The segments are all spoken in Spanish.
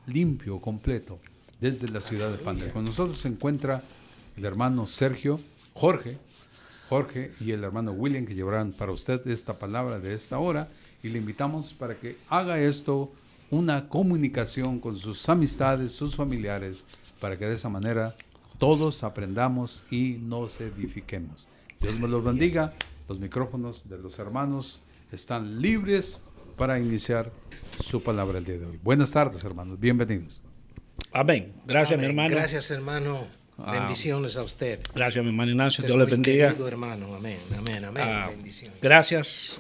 limpio, completo, desde la ciudad de Panda. Con nosotros se encuentra el hermano Jorge y el hermano William, que llevarán para usted esta palabra de esta hora, y le invitamos para que haga esto una comunicación con sus amistades, sus familiares, para que de esa manera todos aprendamos y nos edifiquemos. Dios me los bendiga. Los micrófonos de los hermanos están libres para iniciar su palabra el día de hoy. Buenas tardes, hermanos. Bienvenidos. Amén. Gracias, Amén. mi hermano. Gracias, hermano. Bendiciones a usted. Gracias, mi hermano Ignacio. Usted Dios le es muy bendiga. querido, hermano. Amén, amén, amén. Bendiciones.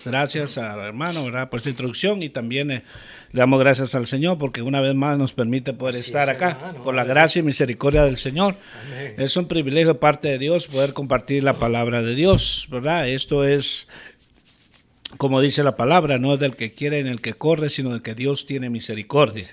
Gracias al hermano, ¿verdad?, por esta introducción, y también le damos gracias al Señor porque una vez más nos permite poder Así estar es, acá, hermano. por la gracia y misericordia del Señor. Amén. Es un privilegio de parte de Dios poder compartir la palabra de Dios, ¿verdad? Esto es, como dice la palabra, no es del que quiere ni el que corre, sino del que Dios tiene misericordia.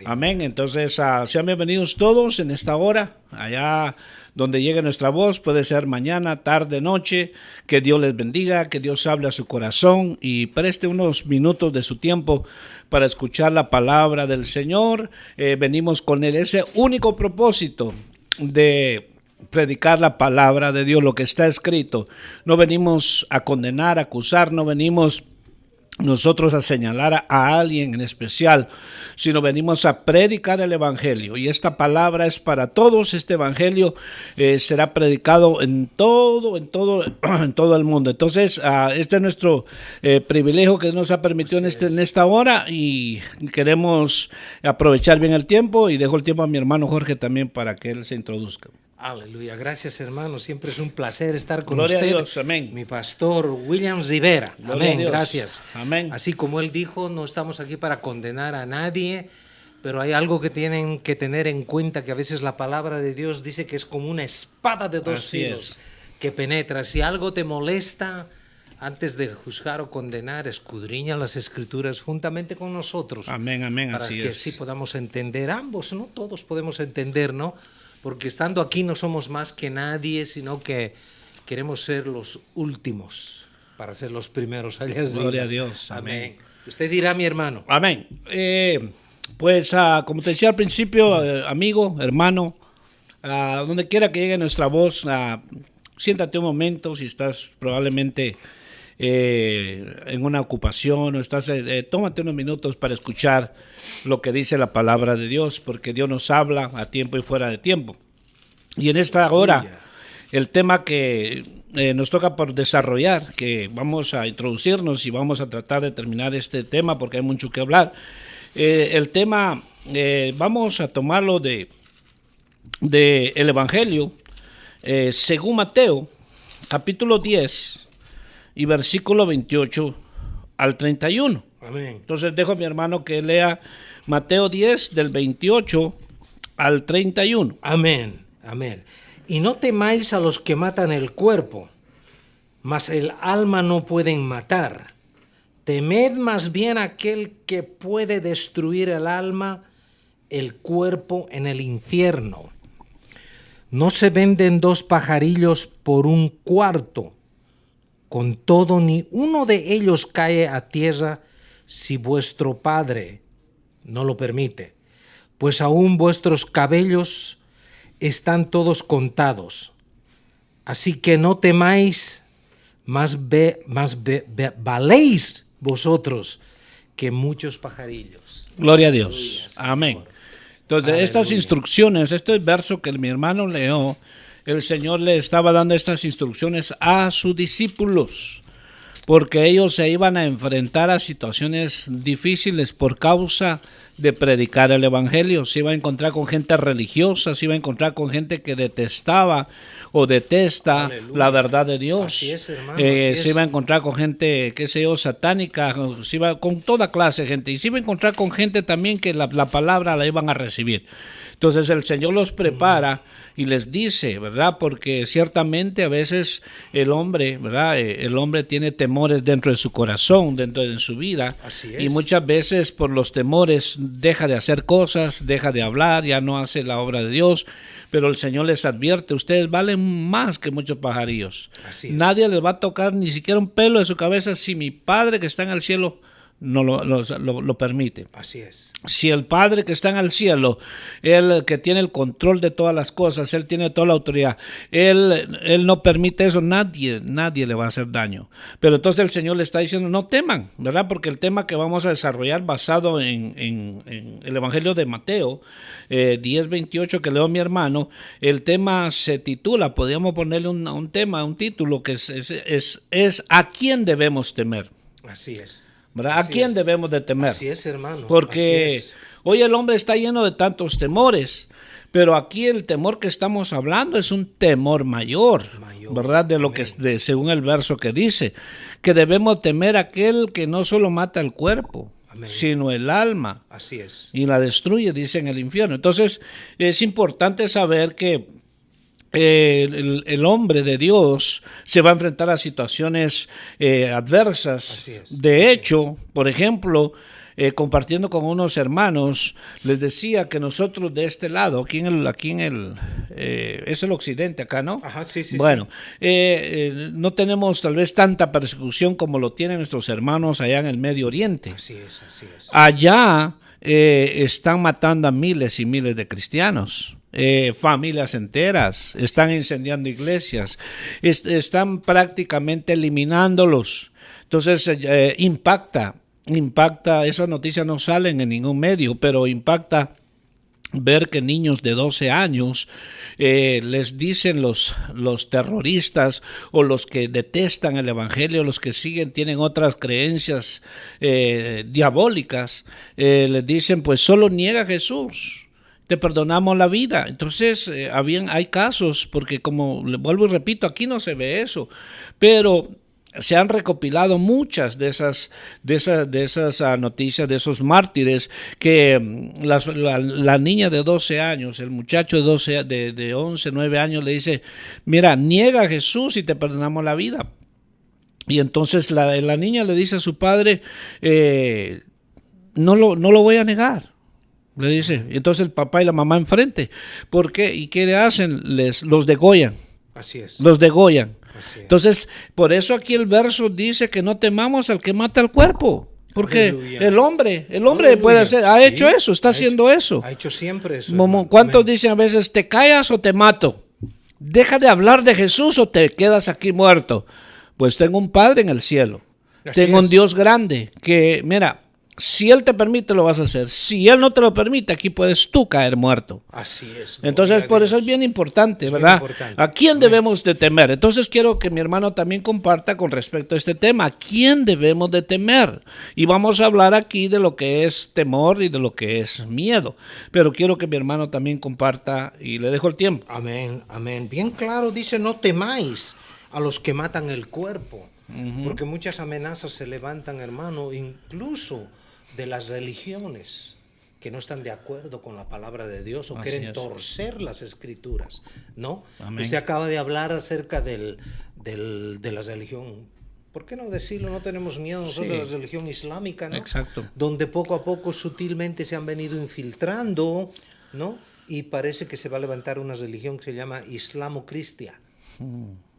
Amén. Entonces, sean bienvenidos todos en esta hora, allá donde llegue nuestra voz, puede ser mañana, tarde, noche. Que Dios les bendiga, que Dios hable a su corazón y preste unos minutos de su tiempo para escuchar la palabra del Señor. Venimos con ese único propósito de predicar la palabra de Dios, lo que está escrito. No venimos a condenar, a acusar, no venimos nosotros a señalar a alguien en especial, sino venimos a predicar el evangelio, y esta palabra es para todos. Este evangelio será predicado en todo el mundo. Entonces, este es nuestro privilegio que nos ha permitido en esta hora, y queremos aprovechar bien el tiempo, y dejo el tiempo a mi hermano Jorge también para que él se introduzca. Aleluya. Gracias, hermano. Siempre es un placer estar con Gloria usted. a Dios. Amén. Mi pastor William Rivera. Gloria a Amén. Dios. Gracias. Amén. Así como él dijo, no estamos aquí para condenar a nadie, pero hay algo que tienen que tener en cuenta, que a veces la palabra de Dios dice que es como una espada de dos Así filos es. que penetra. Si algo te molesta, antes de juzgar o condenar, escudriña las Escrituras juntamente con nosotros. Amén, amén, Para así que es. así podamos entender ambos, ¿no? Todos podemos entender, ¿no? Porque estando aquí no somos más que nadie, sino que queremos ser los últimos para ser los primeros allá arriba. Gloria a Dios. Amén. Usted dirá, mi hermano. Amén. Pues como te decía al principio, amigo, hermano, donde quiera que llegue nuestra voz, siéntate un momento. Si estás probablemente en una ocupación o estás, tómate unos minutos para escuchar lo que dice la palabra de Dios, porque Dios nos habla a tiempo y fuera de tiempo. Y en esta hora, el tema que nos toca por desarrollar, que vamos a introducirnos y vamos a tratar de terminar este tema porque hay mucho que hablar. El tema, vamos a tomarlo de el Evangelio según Mateo, capítulo 10 y versículo 28 al 31. Amén. Entonces dejo a mi hermano que lea Mateo 10 del 28 al 31. Amén. Amén. Y no temáis a los que matan el cuerpo, mas el alma no pueden matar. Temed más bien a aquel que puede destruir el alma, el cuerpo en el infierno. No se venden dos pajarillos por un cuarto. Con todo, ni uno de ellos cae a tierra si vuestro Padre no lo permite. Pues aún vuestros cabellos están todos contados. Así que no temáis, valéis vosotros que muchos pajarillos. Gloria a Dios. Aleluya, Amén. Señor. Entonces, Aleluya. estas instrucciones, este verso que mi hermano leyó, el Señor le estaba dando estas instrucciones a sus discípulos, porque ellos se iban a enfrentar a situaciones difíciles por causa de predicar el evangelio. Se iba a encontrar con gente religiosa, se iba a encontrar con gente que detestaba o detesta Aleluya. la verdad de Dios. Así es, hermano, así es. Se iba a encontrar con gente, qué sé yo, satánica, se iba con toda clase de gente, y se iba a encontrar con gente también que la palabra la iban a recibir. Entonces el Señor los prepara y les dice, ¿verdad? Porque ciertamente a veces el hombre, ¿verdad? El hombre tiene temores dentro de su corazón, dentro de su vida. Así es. Y muchas veces por los temores deja de hacer cosas, deja de hablar, ya no hace la obra de Dios. Pero el Señor les advierte, ustedes valen más que muchos pajarillos. Así es. Nadie les va a tocar ni siquiera un pelo de su cabeza si mi Padre que está en el cielo no lo permite. Así es. Si el Padre que está en el cielo, Él que tiene el control de todas las cosas, Él tiene toda la autoridad, Él no permite eso, nadie le va a hacer daño. Pero entonces el Señor le está diciendo, no teman, ¿verdad? Porque el tema que vamos a desarrollar basado en el Evangelio de Mateo 10:28 que leo mi hermano, el tema se titula, podríamos ponerle un título que es ¿a quién debemos temer? Así es. ¿Verdad? ¿A quién debemos de temer? Así es, hermano. Porque hoy el hombre está lleno de tantos temores, pero aquí el temor que estamos hablando es un temor mayor, ¿verdad? De lo que según el verso que dice, que debemos temer a aquel que no solo mata el cuerpo, sino el alma. Así es. Y la destruye, dice, en el infierno. Entonces, es importante saber que el hombre de Dios se va a enfrentar a situaciones adversas. De hecho, por ejemplo, compartiendo con unos hermanos, les decía que nosotros de este lado, es el occidente acá, ¿no? Ajá, sí. Bueno, no tenemos tal vez tanta persecución como lo tienen nuestros hermanos allá en el Medio Oriente. Así es. Allá están matando a miles y miles de cristianos. Familias enteras, están incendiando iglesias, están prácticamente eliminándolos. Entonces impacta, esas noticias no salen en ningún medio, pero impacta ver que niños de 12 años les dicen los terroristas o los que detestan el evangelio, los que tienen otras creencias diabólicas, les dicen pues solo niega a Jesús, te perdonamos la vida. Entonces hay casos, porque como vuelvo y repito, aquí no se ve eso, pero se han recopilado muchas de esas noticias, de esos mártires, que la niña de 12 años, el muchacho de 11, 9 años le dice, mira, niega a Jesús y te perdonamos la vida. Y entonces la niña le dice a su padre, no lo voy a negar. Le dice, y entonces el papá y la mamá enfrente. ¿Por qué? ¿Y qué le hacen? Los degollan. Así es. Los degollan. Así es. Entonces, por eso aquí el verso dice que no temamos al que mata el cuerpo. Porque Aleluya. el hombre Aleluya. puede hacer, ha Sí, hecho eso, está haciendo eso. Ha hecho siempre eso. ¿Cuántos dicen a veces, te callas o te mato? Deja de hablar de Jesús o te quedas aquí muerto. Pues tengo un Padre en el cielo. Tengo un Dios grande que, mira, si Él te permite, lo vas a hacer. Si Él no te lo permite, aquí puedes tú caer muerto. Así es. Entonces, por eso es bien importante, ¿verdad? ¿A quién debemos de temer? Entonces, quiero que mi hermano también comparta con respecto a este tema. ¿A quién debemos de temer? Y vamos a hablar aquí de lo que es temor y de lo que es miedo. Pero quiero que mi hermano también comparta y le dejo el tiempo. Amén. Bien claro dice, no temáis a los que matan el cuerpo. Porque muchas amenazas se levantan, hermano, incluso de las religiones que no están de acuerdo con la palabra de Dios o quieren torcer las escrituras, ¿no? Amén. Usted acaba de hablar acerca de la religión. ¿Por qué no decirlo? No tenemos miedo nosotros de la religión islámica, ¿no? Exacto. Donde poco a poco sutilmente se han venido infiltrando, ¿no? Y parece que se va a levantar una religión que se llama Islamo-Cristia.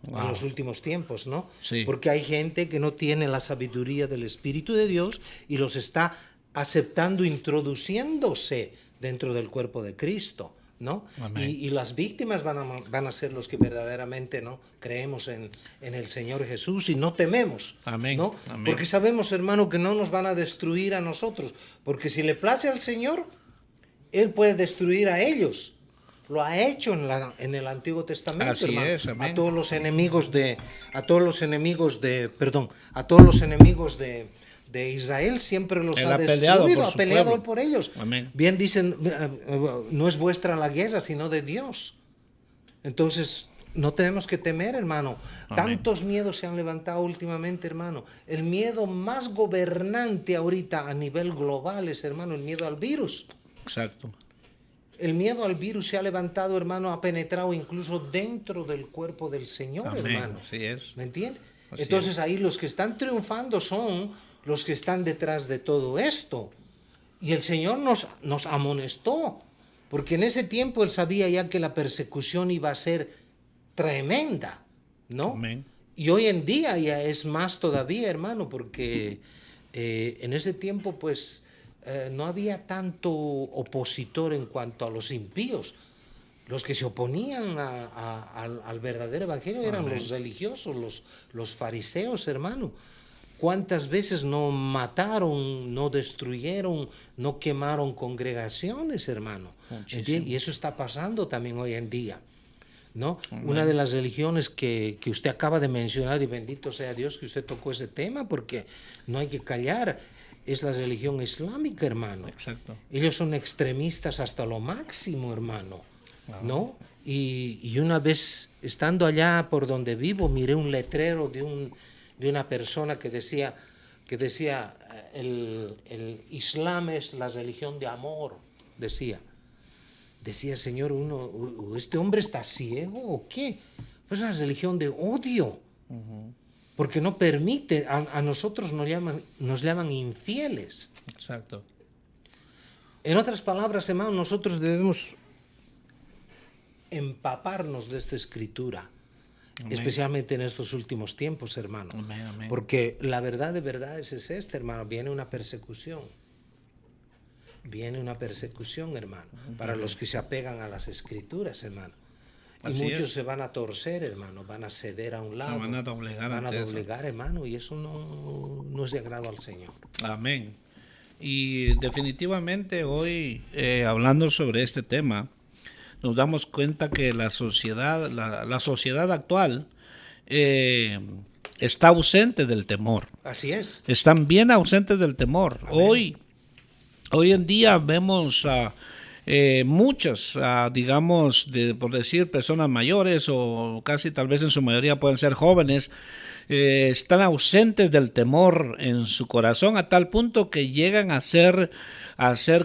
Wow. En los últimos tiempos, ¿no? Sí. Porque hay gente que no tiene la sabiduría del Espíritu de Dios y los está aceptando, introduciéndose dentro del cuerpo de Cristo, ¿no? Y las víctimas van a ser los que verdaderamente, ¿no?, creemos en el Señor Jesús y no tememos. Amén. ¿No? Amén. Porque sabemos, hermano, que no nos van a destruir a nosotros, porque si le place al Señor, Él puede destruir a ellos. Lo ha hecho en el Antiguo Testamento, Así hermano. es, amén. A todos los enemigos de Israel siempre los Él ha ha peleado destruido, por ha su peleado pueblo. por ellos. Amén. Bien dicen, no es vuestra la guerra, sino de Dios. Entonces, no tenemos que temer, hermano. Amén. Tantos miedos se han levantado últimamente, hermano. El miedo más gobernante ahorita a nivel global es, hermano, el miedo al virus. Exacto. El miedo al virus se ha levantado, hermano, ha penetrado incluso dentro del cuerpo del Señor, Amén. hermano. Así es. ¿Me entiendes? Así Entonces es. ahí los que están triunfando son los que están detrás de todo esto. Y el Señor nos amonestó, porque en ese tiempo Él sabía ya que la persecución iba a ser tremenda, ¿no? Amén. Y hoy en día ya es más todavía, hermano, porque En ese tiempo, pues, no había tanto opositor en cuanto a los impíos. Los que se oponían al verdadero evangelio eran los religiosos, los fariseos, hermano. ¿Cuántas veces no mataron, no destruyeron, no quemaron congregaciones, hermano? Y eso está pasando también hoy en día, ¿no? Una de las religiones que usted acaba de mencionar, y bendito sea Dios que usted tocó ese tema, porque no hay que callar, es la religión islámica, hermano. Exacto. Ellos son extremistas hasta lo máximo, hermano, ¿no? Y una vez, estando allá por donde vivo, miré un letrero de una persona que decía el Islam es la religión de amor, decía, Señor, ¿este hombre está ciego o qué? Pues es una religión de odio, porque no permite, a nosotros nos llaman infieles. Exacto. En otras palabras, hermano, nosotros debemos empaparnos de esta escritura. Amén. Especialmente en estos últimos tiempos, hermano. Amén, amén. Porque la verdad de verdades es esta, hermano. Viene una persecución. Viene una persecución, hermano, para los que se apegan a las escrituras, hermano. Y Así muchos se van a torcer, hermano, van a ceder a un lado. Van a doblegar, hermano, y eso no es de agrado al Señor. Amén. Y definitivamente hoy, hablando sobre este tema, nos damos cuenta que la sociedad actual está ausente del temor. Así es. Están bien ausentes del temor. Amén. Hoy en día vemos a muchas, digamos, por decir, personas mayores o casi tal vez en su mayoría pueden ser jóvenes, están ausentes del temor en su corazón a tal punto que llegan a hacer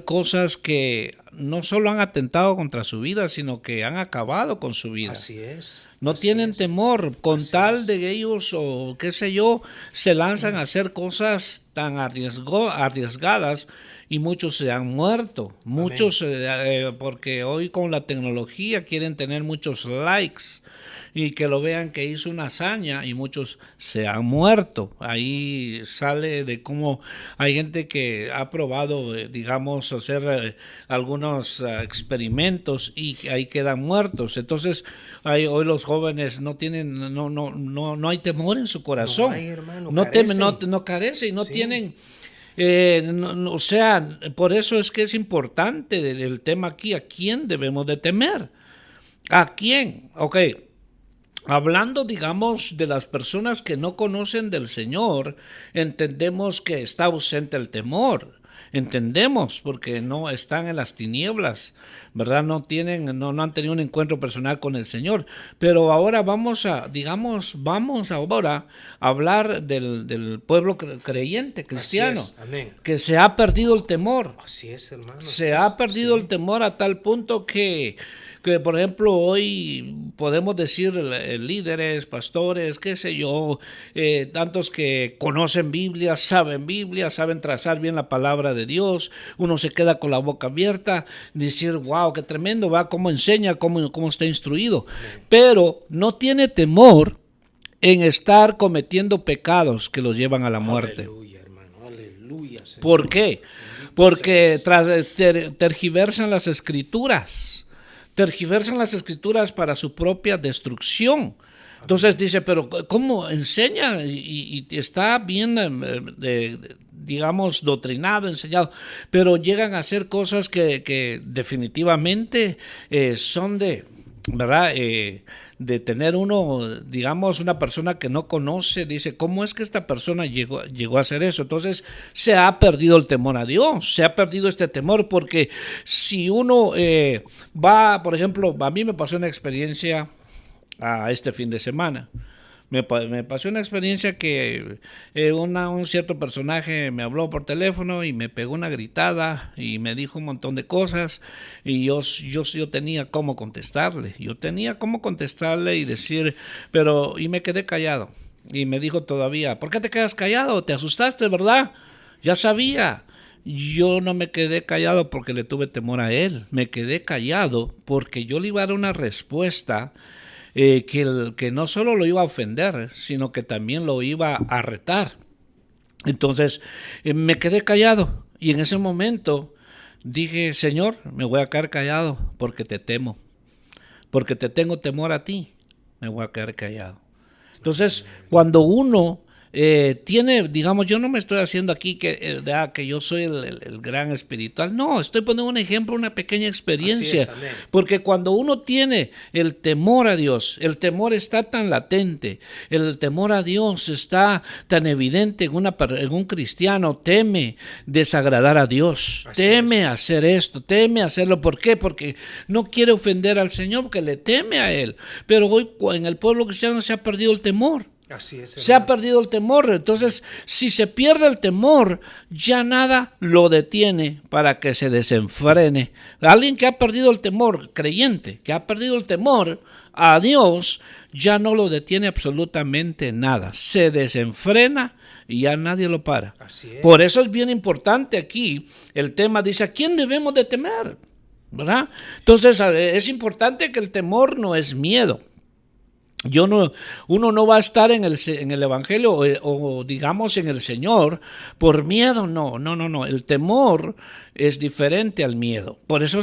cosas que no solo han atentado contra su vida, sino que han acabado con su vida. Así es. No tienen temor, con tal de ellos o qué sé yo, se lanzan a hacer cosas tan arriesgadas y muchos se han muerto. Muchos, porque hoy con la tecnología quieren tener muchos likes y que lo vean que hizo una hazaña y muchos se han muerto. Ahí sale de cómo hay gente que ha probado, digamos, hacer algunos experimentos y ahí quedan muertos. Entonces, hoy los jóvenes no hay temor en su corazón. No hay, hermano, no temen, no carecen, no tienen. O sea, por eso es que es importante el tema aquí. ¿A quién debemos de temer? ¿A quién? Ok. Hablando, digamos, de las personas que no conocen del Señor, entendemos que está ausente el temor. Entendemos porque no están en las tinieblas, ¿verdad? No han tenido un encuentro personal con el Señor. Pero ahora vamos a hablar del pueblo creyente, cristiano, que se ha perdido el temor. Así es, hermano. Se ha perdido el temor a tal punto que por ejemplo, hoy podemos decir líderes, pastores, qué sé yo, tantos que conocen Biblia, saben trazar bien la palabra de Dios, uno se queda con la boca abierta, decir, wow, qué tremendo, va, cómo enseña, cómo está instruido, pero no tiene temor en estar cometiendo pecados que los llevan a la muerte. Aleluya, hermano, aleluya, Señor. ¿Por qué? Porque tergiversan las escrituras. Tergiversan las escrituras para su propia destrucción. Entonces dice, pero ¿cómo enseña? Y está bien, digamos, doctrinado, enseñado, pero llegan a hacer cosas que definitivamente son de, ¿verdad? De tener uno, digamos, una persona que no conoce, dice, ¿cómo es que esta persona llegó a hacer eso? Entonces se ha perdido el temor a Dios, se ha perdido este temor, porque si uno va, por ejemplo, a mí me pasó una experiencia este fin de semana. Me pasó una experiencia que un cierto personaje me habló por teléfono y me pegó una gritada y me dijo un montón de cosas y yo tenía cómo contestarle. Y decir, y me quedé callado. Y me dijo todavía, ¿por qué te quedas callado? ¿Te asustaste, verdad? Ya sabía. Yo no me quedé callado porque le tuve temor a él. Me quedé callado porque yo le iba a dar una respuesta que no solo lo iba a ofender, sino que también lo iba a retar. Entonces me quedé callado y en ese momento dije, Señor, me voy a quedar callado porque te temo, porque te tengo temor a ti, me voy a quedar callado. Entonces, cuando uno tiene, digamos, yo no me estoy haciendo aquí que yo soy el gran espiritual, no, estoy poniendo un ejemplo, una pequeña experiencia, Así es, porque cuando uno tiene el temor a Dios, el temor está tan latente, el temor a Dios está tan evidente en un cristiano, teme desagradar a Dios, Así teme hacer esto, teme hacerlo, ¿por qué? Porque no quiere ofender al Señor, porque le teme a Él, pero hoy en el pueblo cristiano se ha perdido el temor. Así es, Se ha perdido el temor, entonces si se pierde el temor, ya nada lo detiene para que se desenfrene. Alguien que ha perdido el temor, creyente, que ha perdido el temor a Dios, ya no lo detiene absolutamente nada. Se desenfrena y ya nadie lo para. Así es. Por eso es bien importante aquí, el tema dice, ¿a quién debemos de temer? ¿Verdad? Entonces es importante que el temor no es miedo. Uno no va a estar en el Evangelio o digamos en el Señor por miedo, no. El temor es diferente al miedo. Por eso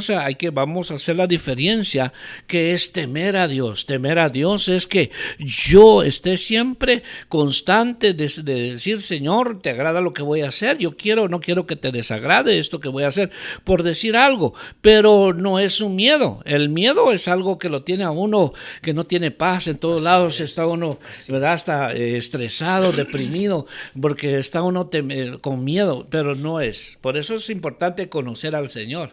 vamos a hacer la diferencia que es temer a Dios. Temer a Dios es que yo esté siempre constante de decir, Señor, ¿te agrada lo que voy a hacer? No quiero que te desagrade esto que voy a hacer, por decir algo, pero no es un miedo. El miedo es algo que lo tiene a uno que no tiene paz en todos lados, está uno, ¿verdad? Está estresado, deprimido, porque está uno con miedo, pero no es. Por eso es importante conocer al Señor,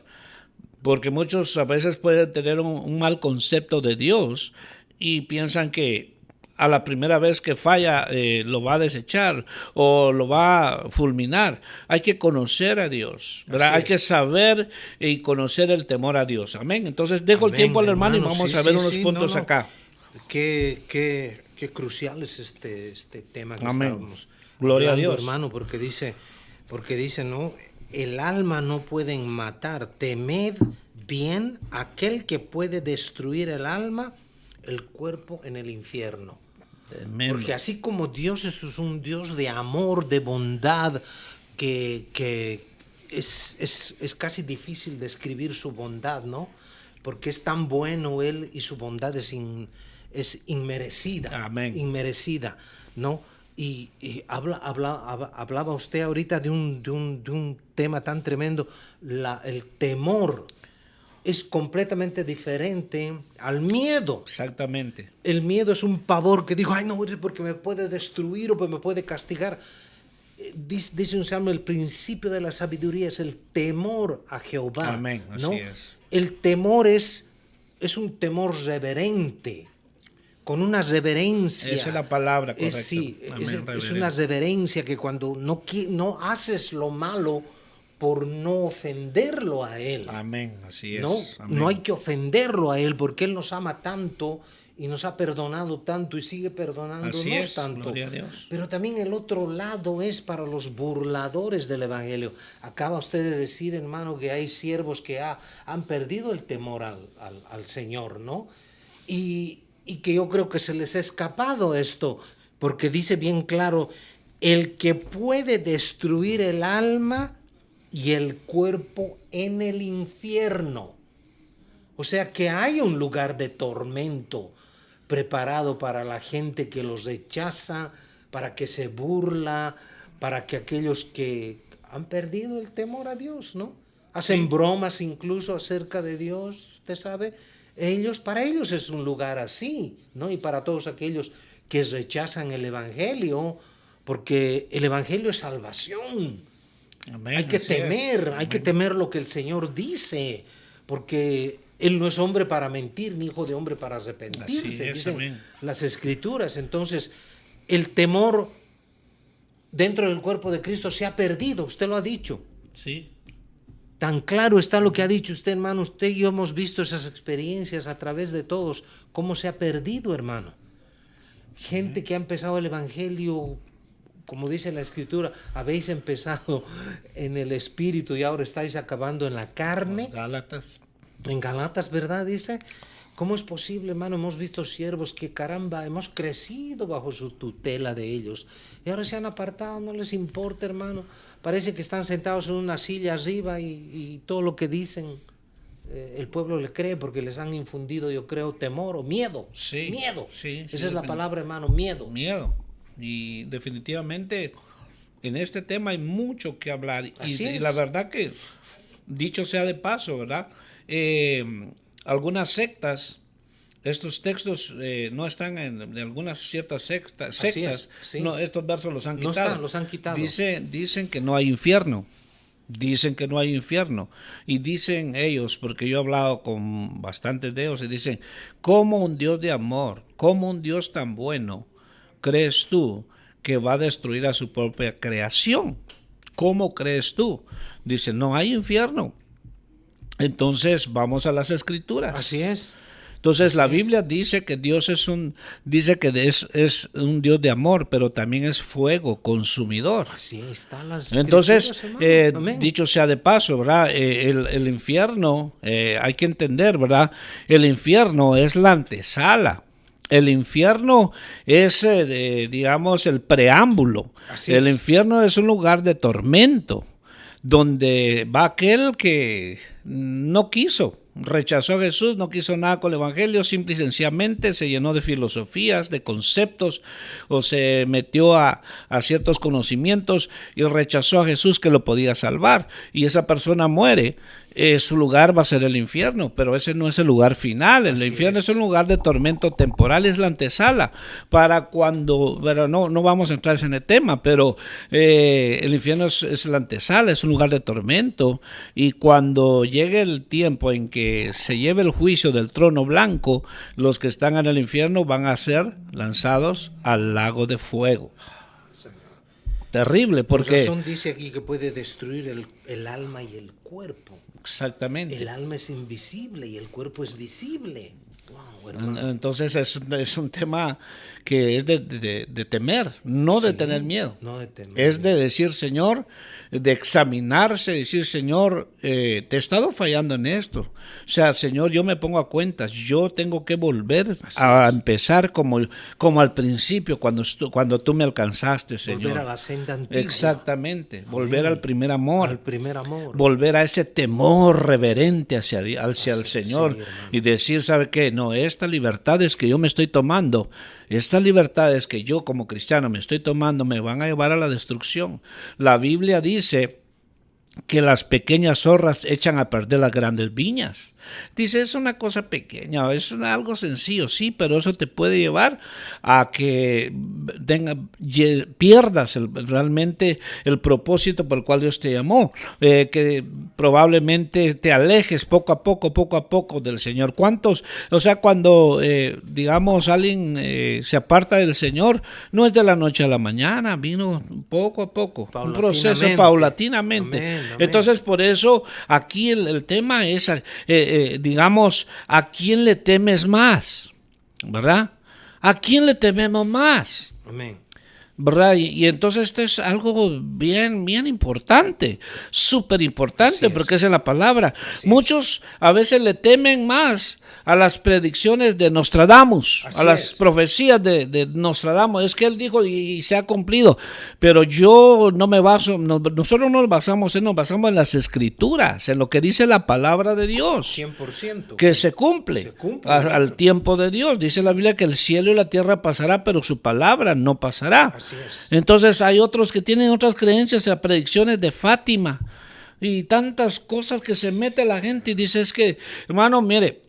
porque muchos a veces pueden tener un mal concepto de Dios y piensan que a la primera vez que falla lo va a desechar o lo va a fulminar. Hay que conocer a Dios, ¿verdad? Hay que saber y conocer el temor a Dios. Amén. Entonces dejo el tiempo al hermano y vamos a ver unos puntos acá. Qué crucial es este tema que Amén. estábamos Gloria a hablando, Dios. hermano, porque dice, no, el alma no pueden matar, temed bien aquel que puede destruir el alma, el cuerpo en el infierno. Tremendo. Porque así como Dios es un Dios de amor, de bondad, que es casi difícil describir su bondad, ¿no? Porque es tan bueno Él y su bondad es inmerecida. Amén. Inmerecida, ¿no? Y hablaba usted ahorita de un tema tan tremendo, el temor es completamente diferente al miedo. Exactamente. El miedo es un pavor que digo, ay no, porque me puede destruir o me puede castigar. Dice un salmo, el principio de la sabiduría es el temor a Jehová. Amén, así ¿no? es. El temor es un temor reverente, con una reverencia. Esa es la palabra correcta. Sí, Amén, es una reverencia que cuando no haces lo malo por no ofenderlo a Él. Amén, así es. No, Amén. no hay que ofenderlo a Él porque Él nos ama tanto y nos ha perdonado tanto y sigue perdonándonos Así es, tanto. gloria a Dios. Pero también el otro lado es para los burladores del Evangelio. Acaba usted de decir, hermano, que hay siervos que han perdido el temor al Señor, ¿no? Y que yo creo que se les ha escapado esto, porque dice bien claro, el que puede destruir el alma y el cuerpo en el infierno. O sea que hay un lugar de tormento preparado para la gente que los rechaza, para que se burla, para que aquellos que han perdido el temor a Dios, ¿no? Hacen bromas incluso acerca de Dios, usted sabe. Para ellos es un lugar así, ¿no? Y para todos aquellos que rechazan el Evangelio, porque el Evangelio es salvación. Amén, Hay que temer, hay que temer lo que el Señor dice, porque Él no es hombre para mentir, ni hijo de hombre para arrepentirse, dicen las Escrituras. Entonces, el temor dentro del cuerpo de Cristo se ha perdido, usted lo ha dicho. Sí. Tan claro está lo que ha dicho usted, hermano. Usted y yo hemos visto esas experiencias a través de todos, cómo se ha perdido, hermano. Gente que ha empezado el Evangelio, como dice la Escritura, habéis empezado en el Espíritu y ahora estáis acabando en la carne. Gálatas. En Galatas, ¿verdad? Dice, ¿Cómo es posible, hermano? Hemos visto siervos que, caramba, hemos crecido bajo su tutela de ellos. Y ahora se han apartado, no les importa, hermano. Parece que están sentados en una silla arriba y todo lo que dicen el pueblo le cree porque les han infundido, yo creo, temor o miedo. Sí, miedo. sí, Esa es la palabra, hermano, miedo. Miedo. Y definitivamente en este tema hay mucho que hablar. Y la verdad que, dicho sea de paso, ¿verdad? Algunas sectas, estos textos no están en algunas ciertas sectas. Sí. No, estos versos los han quitado. No están, los han quitado. Dicen que no hay infierno. Dicen que no hay infierno. Y dicen ellos, porque yo he hablado con bastantes de ellos, y dicen, ¿cómo un Dios de amor, cómo un Dios tan bueno, crees tú que va a destruir a su propia creación? ¿Cómo crees tú? Dicen, no hay infierno. Entonces vamos a las escrituras. Así es. Entonces la Biblia dice que Dios es un Dios de amor, pero también es fuego consumidor. Así está las Entonces, Amén. dicho sea de paso, ¿verdad? El infierno, hay que entender, ¿verdad? El infierno es la antesala. El infierno es, digamos, el preámbulo. El infierno es un lugar de tormento, donde va aquel que no quiso, rechazó a Jesús, no quiso nada con el evangelio, simple y sencillamente se llenó de filosofías, de conceptos, o se metió a ciertos conocimientos y rechazó a Jesús que lo podía salvar, y esa persona muere. Su lugar va a ser el infierno, pero ese no es el lugar final. El infierno es un lugar de tormento temporal, es la antesala para cuando, pero no vamos a entrar en el tema, pero el infierno es la antesala, es un lugar de tormento, y cuando llegue el tiempo en que se lleve el juicio del trono blanco, los que están en el infierno van a ser lanzados al lago de fuego. Terrible, porque dice aquí que puede destruir el alma y el cuerpo. Exactamente. El alma es invisible y el cuerpo es visible. Wow, entonces es un tema que es de temer, no de tener miedo. No de temer. Es de decir, Señor, de examinarse, decir, Señor, te he estado fallando en esto. O sea, Señor, yo me pongo a cuentas, yo tengo que volver a empezar como al principio, cuando tú me alcanzaste, Señor. Volver a la senda antigua. Exactamente, volver al primer amor. Al primer amor. Volver a ese temor reverente hacia el Señor, y decir, ¿sabe qué? No, estas libertades que yo me estoy tomando, estas libertades que yo como cristiano me estoy tomando, me van a llevar a la destrucción. La Biblia dice que las pequeñas zorras echan a perder las grandes viñas. Dice, es una cosa pequeña, es algo sencillo, sí, pero eso te puede llevar a que pierdas realmente el propósito por el cual Dios te llamó, que probablemente te alejes poco a poco del Señor. ¿Cuántos? O sea, cuando, digamos, alguien se aparta del Señor, no es de la noche a la mañana, vino poco a poco, un proceso paulatinamente. Amén. Entonces, por eso, aquí el tema es, digamos, ¿a quién le temes más? ¿Verdad? ¿A quién le tememos más? Amén. ¿Verdad? Y entonces esto es algo bien importante, súper importante, porque es en la palabra. Muchos a veces le temen más a las predicciones de Nostradamus, a las profecías de Nostradamus. Es que él dijo y se ha cumplido, pero yo no me baso, nosotros no nos basamos en las escrituras, en lo que dice la palabra de Dios. 100%. Que se cumple al tiempo de Dios. Dice la Biblia que el cielo y la tierra pasará, pero su palabra no pasará. Así es. Entonces hay otros que tienen otras creencias, a predicciones de Fátima y tantas cosas que se mete la gente y dice, es que, hermano, mire,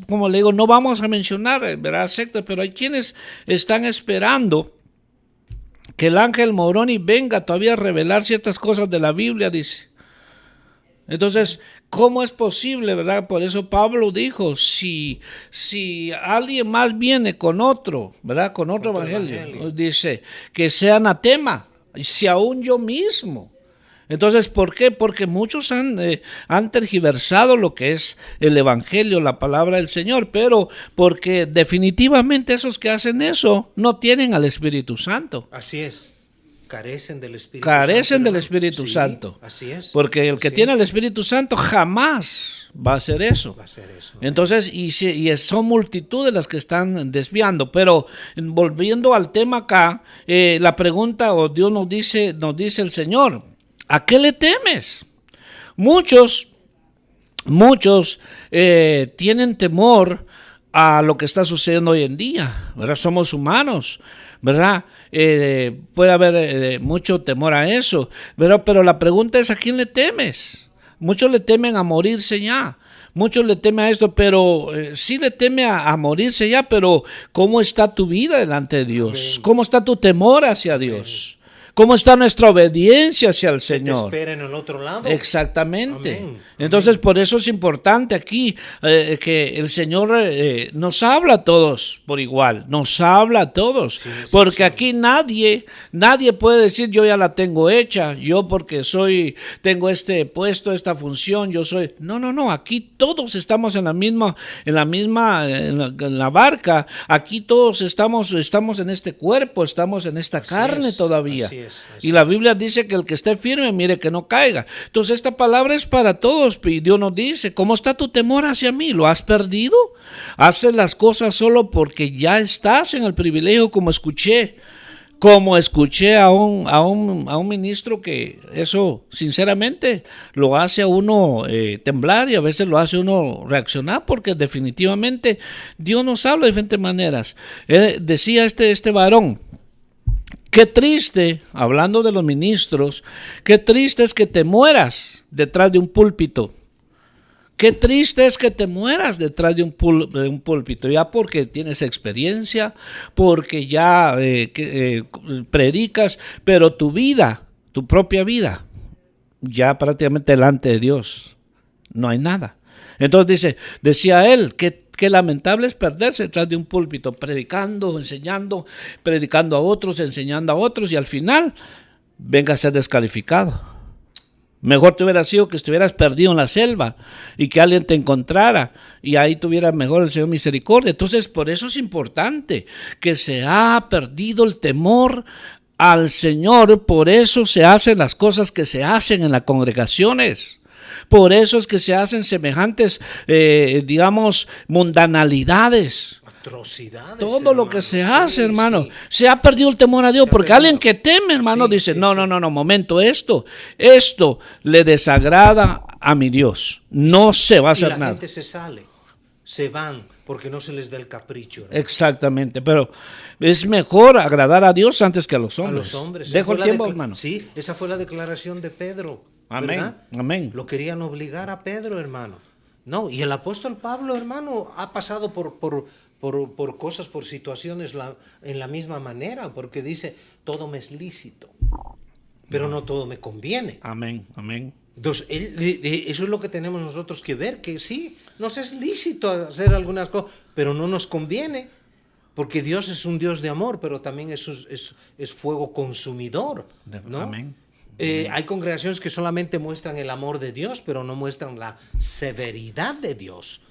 como le digo, no vamos a mencionar, ¿verdad?, sectas, pero hay quienes están esperando que el ángel Moroni venga todavía a revelar ciertas cosas de la Biblia, dice. Entonces, ¿cómo es posible, verdad? Por eso Pablo dijo, si alguien más viene con otro, ¿verdad?, con otro evangelio, dice, que sea anatema, si aún yo mismo. Entonces, ¿por qué? Porque muchos han tergiversado lo que es el evangelio, la palabra del Señor, pero porque definitivamente esos que hacen eso no tienen al Espíritu Santo. Así es. carecen del Espíritu Carecen Santo, del hermano. Espíritu Sí, Santo. Así es. Porque el que Así tiene es. el Espíritu Santo jamás va a hacer eso. Va a ser eso. Entonces, son multitudes las que están desviando. Pero volviendo al tema acá, la pregunta, o Dios nos dice el Señor, ¿a qué le temes? Muchos tienen temor a lo que está sucediendo hoy en día, ¿verdad? Somos humanos, ¿verdad? Puede haber mucho temor a eso, ¿verdad? Pero la pregunta es, ¿a quién le temes? Muchos le temen a morirse ya. Muchos le temen a esto, pero sí le teme a morirse ya, pero ¿cómo está tu vida delante de Dios? Amén. ¿Cómo está tu temor hacia Dios? ¿Cómo está nuestra obediencia hacia el Te Señor? espera en el otro lado. Exactamente. Amén. Entonces, por eso es importante aquí que el Señor nos habla a todos por igual, nos habla a todos, Sin excepción. porque aquí nadie puede decir yo ya la tengo hecha, yo porque tengo este puesto, esta función, yo soy. No, aquí todos estamos en la barca, aquí todos estamos en este cuerpo, estamos en esta carne es, todavía. así es. Y la Biblia dice que el que esté firme, mire que no caiga. Entonces esta palabra es para todos. Y Dios nos dice, ¿cómo está tu temor hacia mí? ¿Lo has perdido? ¿Haces las cosas solo porque ya estás en el privilegio, como escuché a un ministro, que eso sinceramente lo hace a uno temblar, y a veces lo hace a uno reaccionar, porque definitivamente Dios nos habla de diferentes maneras. Decía este varón, qué triste, hablando de los ministros, qué triste es que te mueras detrás de un púlpito. Qué triste es que te mueras detrás de un púlpito, ya porque tienes experiencia, porque ya predicas, pero tu vida, tu propia vida, ya prácticamente delante de Dios no hay nada. Entonces decía él, que qué lamentable es perderse detrás de un púlpito, predicando, enseñando, predicando a otros, enseñando a otros, y al final venga a ser descalificado. Mejor te hubiera sido que estuvieras perdido en la selva y que alguien te encontrara, y ahí tuviera mejor el Señor misericordia. Entonces, por eso es importante que se ha perdido el temor al Señor. Por eso se hacen las cosas que se hacen en las congregaciones. Por eso es que se hacen semejantes, mundanalidades. Atrocidades. Todo lo que se hace, hermano. Sí. Se ha perdido el temor a Dios, porque perdido. alguien que teme, hermano, Sí, dice, sí, no, momento, esto le desagrada a mi Dios. No se va a Y hacer la nada. gente se van porque no se les da el capricho, ¿no? Exactamente, pero es mejor agradar a Dios antes que a los A hombres. los hombres. Dejo el tiempo, decla- hermano. Sí, esa fue la declaración de Pedro. Amén, ¿verdad? amén. Lo querían obligar a Pedro, hermano. No, y el apóstol Pablo, hermano, ha pasado por cosas, por situaciones en la misma manera, porque dice, todo me es lícito, pero no todo me conviene. Amén, amén. Entonces, eso es lo que tenemos nosotros que ver, que sí, nos es lícito hacer algunas cosas, pero no nos conviene, porque Dios es un Dios de amor, pero también es fuego consumidor, ¿no? Amén. Hay congregaciones que solamente muestran el amor de Dios, pero no muestran la severidad de Dios,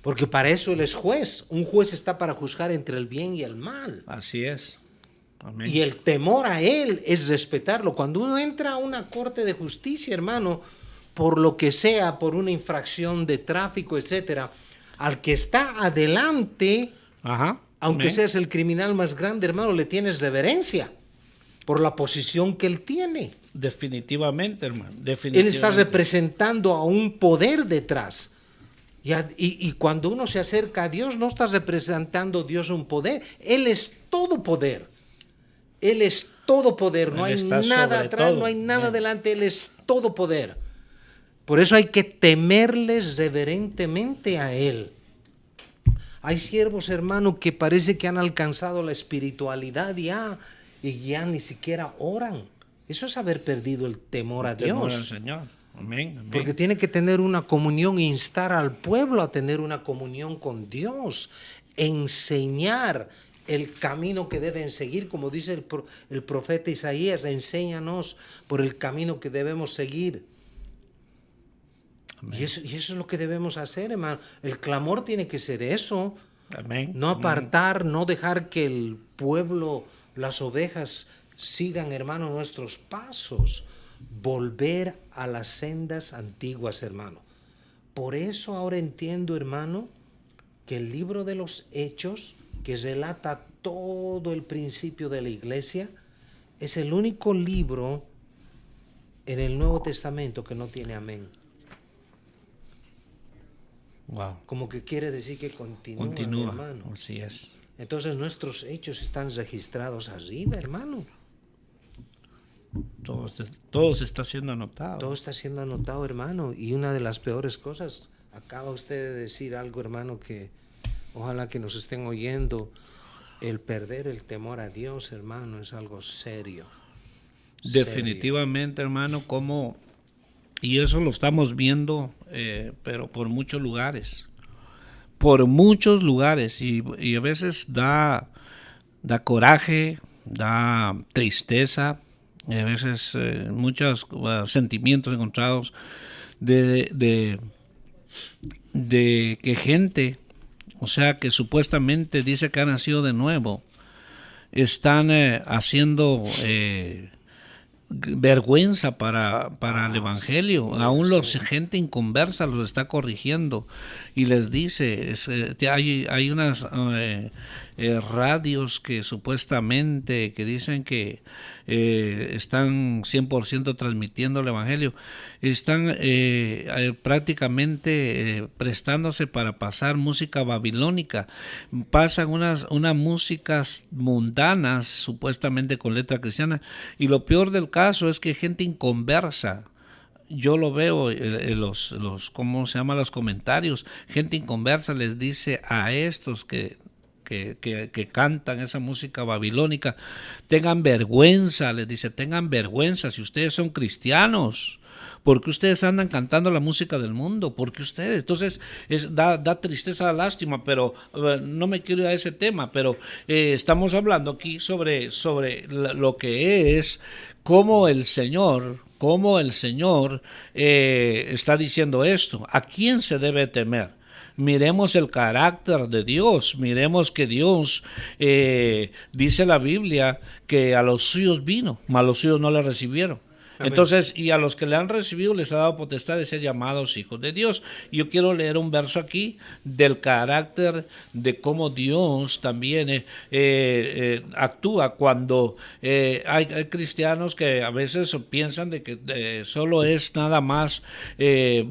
porque para eso Él es juez. Un juez está para juzgar entre el bien y el mal. Así es. Amén. Y el temor a Él es respetarlo. Cuando uno entra a una corte de justicia, hermano, por lo que sea, por una infracción de tráfico, etcétera, al que está adelante, Ajá. aunque Amén. seas el criminal más grande, hermano, le tienes reverencia por la posición que él tiene. Definitivamente, hermano. Él Definitivamente. está representando a un poder detrás. Y cuando uno se acerca a Dios, no está representando a Dios un poder. Él es todo poder. Él es todo poder. No Él hay está nada sobre atrás, todo. no hay nada Amén. delante. Él es todo poder. Por eso hay que temerles reverentemente a Él. Hay siervos, hermano, que parece que han alcanzado la espiritualidad ya y ya ni siquiera oran. Eso es haber perdido el temor a Temor al Dios. Señor. Amén. Amén. Porque tiene que tener una comunión, instar al pueblo a tener una comunión con Dios, enseñar el camino que deben seguir, como dice el profeta Isaías, enséñanos por el camino que debemos seguir. Y eso es lo que debemos hacer, hermano. El clamor tiene que ser eso, Amén. no apartar, no dejar que el pueblo, las ovejas, sigan, hermano, nuestros pasos, volver a las sendas antiguas, hermano. Por eso ahora entiendo, hermano, que el libro de los Hechos, que relata todo el principio de la iglesia, es el único libro en el Nuevo Testamento que no tiene amén. Wow. Como que quiere decir que continúa, hermano. Así es. Entonces nuestros hechos están registrados arriba, hermano. Todo se está siendo anotado. Todo está siendo anotado, hermano. Y una de las peores cosas, acaba usted de decir algo, hermano, que ojalá que nos estén oyendo. El perder el temor a Dios, hermano, es algo serio. Definitivamente, hermano, y eso lo estamos viendo, pero por muchos lugares. Por muchos lugares. Y a veces da coraje, da tristeza, y a veces muchos sentimientos encontrados de que gente, o sea, que supuestamente dice que ha nacido de nuevo, están haciendo vergüenza para el evangelio. Aún gente inconversa los está corrigiendo y les dice, hay unas radios que supuestamente que dicen que están 100% transmitiendo el evangelio, están prácticamente prestándose para pasar música babilónica, pasan unas músicas mundanas supuestamente con letra cristiana, y lo peor del caso es que gente inconversa, yo lo veo en los ¿cómo se llama? Los comentarios, gente inconversa les dice a estos que cantan esa música babilónica, tengan vergüenza, les dice, tengan vergüenza si ustedes son cristianos, porque ustedes andan cantando la música del mundo, porque ustedes, entonces da tristeza, lástima, pero no me quiero ir a ese tema, pero estamos hablando aquí sobre lo que es cómo el Señor está diciendo esto, ¿a quién se debe temer? Miremos el carácter de Dios, miremos que Dios, dice la Biblia, que a los suyos vino, mas a los suyos no le recibieron. Amén. Entonces, y a los que le han recibido les ha dado potestad de ser llamados hijos de Dios. Yo quiero leer un verso aquí del carácter de cómo Dios también actúa cuando hay cristianos que a veces piensan de que solo es nada más,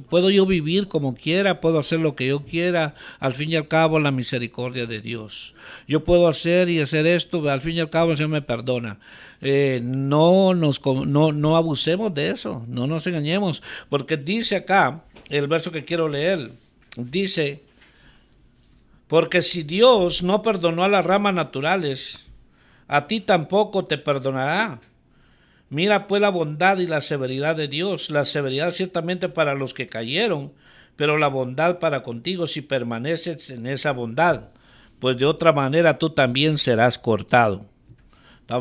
puedo yo vivir como quiera, puedo hacer lo que yo quiera, al fin y al cabo la misericordia de Dios. Yo puedo hacer esto, al fin y al cabo el Señor me perdona. No abusemos de eso, no nos engañemos, porque dice acá, el verso que quiero leer, dice, porque si Dios no perdonó a las ramas naturales, a ti tampoco te perdonará. Mira pues la bondad y la severidad de Dios, la severidad ciertamente para los que cayeron, pero la bondad para contigo si permaneces en esa bondad, pues de otra manera tú también serás cortado. Está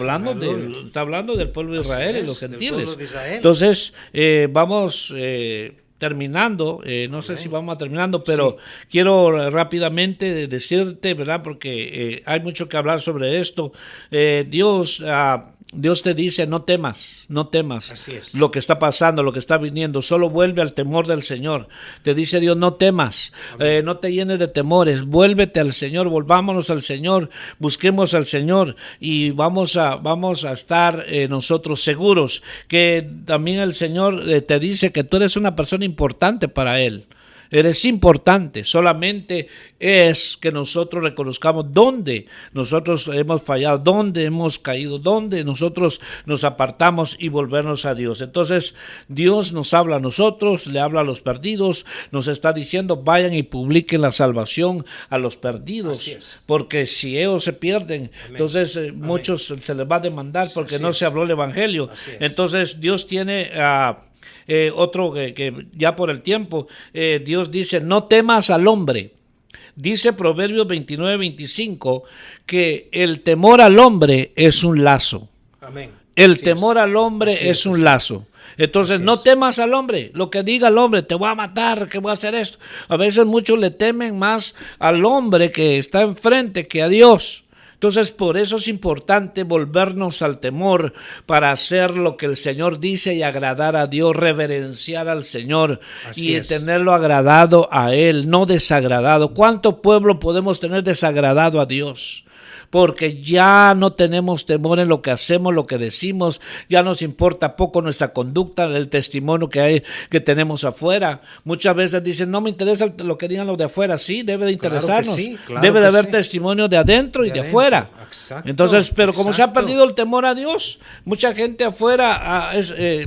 hablando del pueblo de Israel y los gentiles. Entonces, vamos terminando, no sé si vamos terminando, pero sí, quiero rápidamente decirte, ¿verdad? Porque hay mucho que hablar sobre esto. Dios te dice, no temas lo que está pasando, lo que está viniendo, solo vuelve al temor del Señor. Te dice Dios, no temas, no te llenes de temores, vuélvete al Señor, volvámonos al Señor, busquemos al Señor y vamos a estar nosotros seguros que también el Señor te dice que tú eres una persona importante para Él. Eres importante, solamente es que nosotros reconozcamos dónde nosotros hemos fallado, dónde hemos caído, dónde nosotros nos apartamos y volvernos a Dios. Entonces Dios nos habla a nosotros, le habla a los perdidos, nos está diciendo vayan y publiquen la salvación a los perdidos, porque si ellos se pierden, amén, entonces muchos se les va a demandar porque no se habló el evangelio. Entonces Dios tiene otro que ya por el tiempo, Dios dice, no temas al hombre. Dice Proverbios 29-25 que el temor al hombre es un lazo. Amén. El temor al hombre es un lazo. Entonces no temas al hombre, lo que diga el hombre, te voy a matar, que voy a hacer esto. A veces muchos le temen más al hombre que está enfrente que a Dios. Entonces, por eso es importante volvernos al temor para hacer lo que el Señor dice y agradar a Dios, reverenciar al Señor y tenerlo agradado a Él, no desagradado. ¿Cuánto pueblo podemos tener desagradado a Dios? Porque ya no tenemos temor en lo que hacemos, lo que decimos, ya nos importa poco nuestra conducta, el testimonio que tenemos afuera. Muchas veces dicen, no me interesa lo que digan los de afuera. Sí, debe de interesarnos, debe de haber testimonio de adentro y de afuera. Exacto, entonces, pero como se ha perdido el temor a Dios, mucha gente afuera,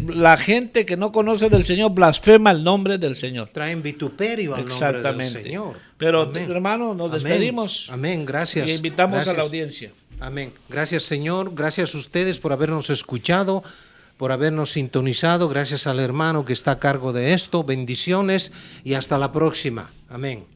la gente que no conoce del Señor blasfema el nombre del Señor. Traen vituperio al nombre del Señor. Pero, amén. Hermano, nos despedimos. Amén, gracias. Y invitamos gracias a la audiencia. Amén. Gracias, Señor. Gracias a ustedes por habernos escuchado, por habernos sintonizado. Gracias al hermano que está a cargo de esto. Bendiciones y hasta la próxima. Amén.